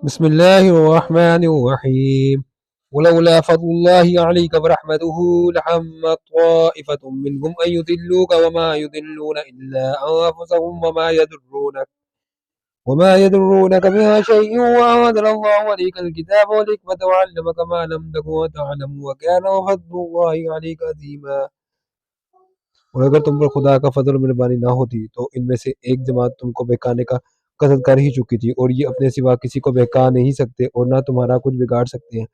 بسم الله الرحمن الرحيم ولولا فضل الله عليك ورحمته لهم طائفة منهم أن يضلوك وما يضلون إلا أنفسهم وما يضرونك بها شيء وأنزل الله عليك الكتاب والحكمة وعلمك ما لم تكن تعلم وكان فضل الله عليك عظيما۔ اور اگر تم پر خدا کا فضل و مہربانی نہ ہوتی تو ان میں سے ایک جماعت تم کو بہکانے کا قصد کر ہی چکی تھی، اور یہ اپنے سوا کسی کو بہکا نہیں سکتے اور نہ تمہارا کچھ بگاڑ سکتے ہیں۔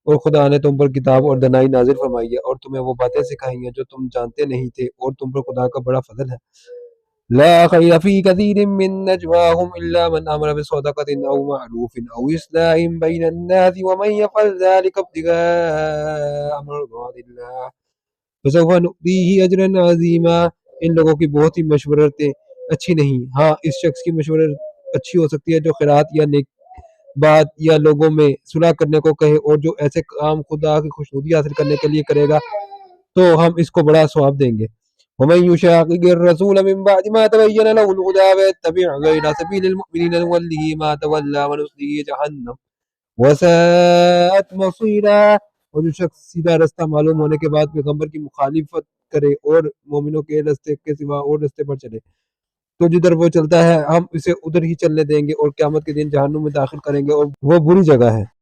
اور خدا نے تم پر کتاب اور دانائی نازل فرمائی ہے اور تمہیں وہ باتیں سکھائی ہیں جو تم جانتے نہیں تھے، اور تم پر خدا کا بڑا فضل ہے۔ لا خیر فی کثیر من نجواہم الا من امر بصدقۃ او معروف او اصلاح بین الناس ومن یفعل ذلک ابتغاء مرضات اللہ فسوف نؤتیہ اجرا عظیما۔ ان لوگوں کی بہت ہی مشورتیں اچھی نہیں، ہاں اس شخص کی مشورت اچھی ہو سکتی ہے جو خیرات یا نیک بات یا لوگوں میں صلح کرنے کو کہے، اور جو ایسے کام خدا کی خوشنودی حاصل کرنے کے لیے کرے گا تو ہم اس کو بڑا ثواب دیں گے۔ ومن يشاقق الرسول من بعد ما تبين له الهدى ويتبع غير سبيل المؤمنين نوله ما تولى ونصله جهنم وساءت مصيرا۔ اور جو شخص سیدھا رستہ معلوم ہونے کے بعد پیغمبر کی مخالفت کرے اور مومنوں کے رستے کے سوا اور رستے پر چلے تو جدھر وہ چلتا ہے ہم اسے ادھر ہی چلنے دیں گے، اور قیامت کے دن جہنم میں داخل کریں گے، اور وہ بری جگہ ہے۔